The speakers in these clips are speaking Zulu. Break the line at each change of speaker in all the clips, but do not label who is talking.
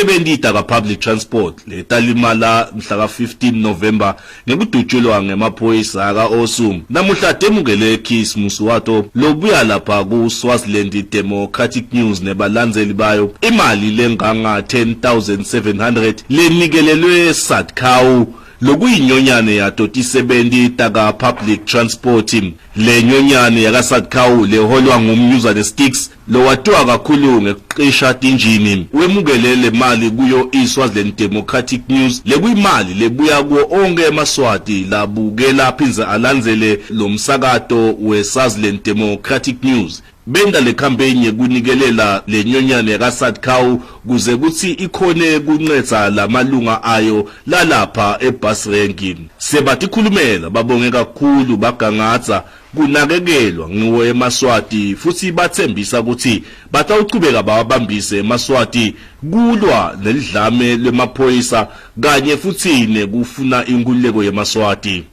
isebenzisa ka public transport letalimala mhla ka 15 November ngekudutshulwa ngemaphoyisa ka Osum. Namuhla temukele Kiss Muswato lobuya lapha ku Swaziland Democratic News nebalandzeli bayo imali lenganga 10,700 lenikelelwe SWATCAWU lokuyinyonyane ya 37 taka public transport. Le nyonyane yaka SWATCAWU leholwa ngumnyuzane Sticks lowatwa kakhulu ngeqisha tinjini. Wemukelele mali kuyo iSwaziland Democratic News lekuyimali lebuya kuwo onke emaswati labukela phinza alandzele lo msakato weSwaziland Democratic News. Benda le campaign yekunikelela le nyonyane ka SWATCAWU kuze kuthi ikhone kuncedza lamalunga ayo lalapha eBasrangi. Sebatikhulumela babonge kakhulu bagangatsa kunakekelwa ngiwo emaswati futhi bathembisa ukuthi batawuchubeka bawabambise emaswati kulwa nelidlame lemaphoyisa kanye futhi nekufuna inkululeko yemaswati.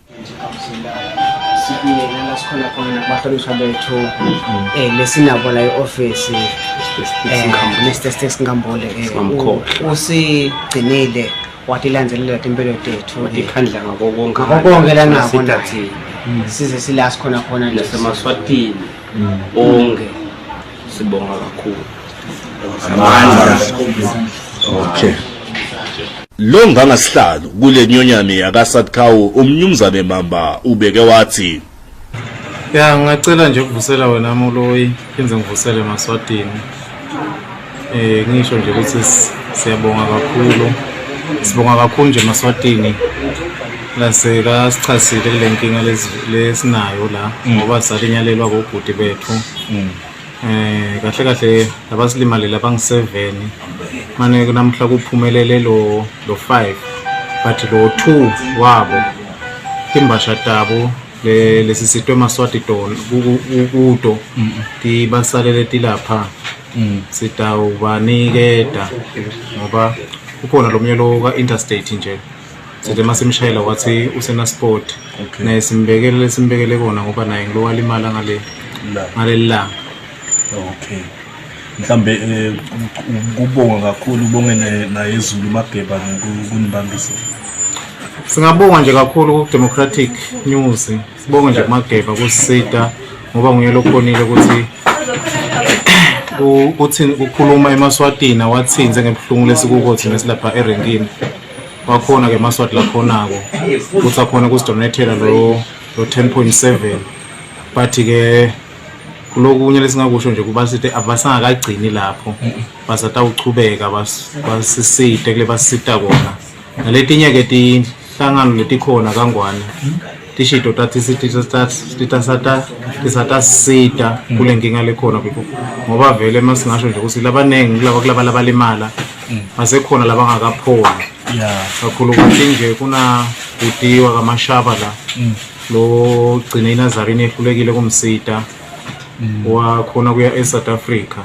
Sibingelela sikhona khona nabahlaliswa bethu lesinabo la e-office Mr. Ngambole usigcinile watilandzelela impilo yethu
ikhandla ngako
konke la ngako nathi size sila sikhona khona
nasemaswatini onke sibonga kakhulu.
Okay. Lo ngangasihlalo kule nyonyane yaka SWATCAWU umnyumzane Mamba ubeke wathi
ya ngacela nje ukuvusela wena Moloyi kenze ngivusele emaswatini ngisho nje ukuthi siyabonga kakhulu sibonga kakhulu nje emaswatini laseka sichasile kule nkinga lesinayo la ngoba salinyalelwa ngobhuti bethu kahle kahle abasilimalela bangi7 manje namhla kuphumelele lo 5 but lo 2 wabo timbasha tabo lesisitwe emaswati kuto tibasalele tilapha sitawubanikeda ngoba kukhona lo myelo ka interstate nje sithi masimshayela wathi usena sport naye simbekele kona ngoba naye ngilowalimala ngale la.
Okay. Mhlambe kubonga kakhulu ubonge na izulu mageba ngokunibambisa.
Singabonga nje kakhulu ku Democratic News. Sibonga nje mageba kusita ngoba nguyelo khonile ukuthi uthi ukukhuluma emaswatini awathinze ngebuhlungu lesikukothi nesilapha erenkini. Wakhona ke emaswati lakhonako. Kuthi akhona kusidonatela lo 10.7 but ke lokunye lesingakusho nje kuba sithi abasangakagcini lapho basatawuchubeka basisite kule basita kona naletinye ke tinhlangano letikhona kangwane tishito tathi tisata sita kule nkinga lekhona ngoba vele masingasho nje ukuthi labanengi kulaba labalimala basekhona labangakapholi kakhulu ukuthi nje kuna kutiwa kamashaba la lo gcina iNazarini ehlulekile kumsita wakhona kuya eSouth Africa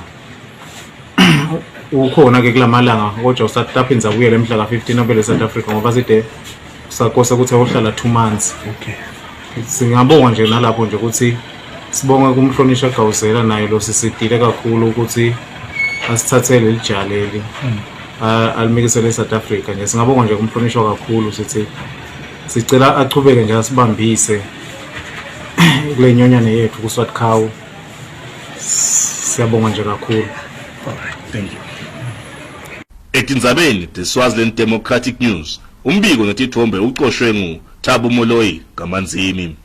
ukhona ke kulamalanga kodwa usataphinza kuye lemhla ka15 abele South Africa ngoba side sakosa ukuthi ayohlala 2 months.
Okay.
Singabonga nje nalapho nje ukuthi sibonga kumhlonisha Gawuzela naye lo sisitile kakhulu ukuthi asithathele lijaleli alimikisele eSouth Africa nje singabonga nje kumhlonisha kakhulu sithi sicela achubeke nje asibambise kule nyonyane yethu ku SWATCAWU. Siyabonga nje kakhulu.
Thank you. Etindzabeni the Swaziland Democratic News umbiko netithombe uqoshwe ngu Thabo Moloyi kaManzini.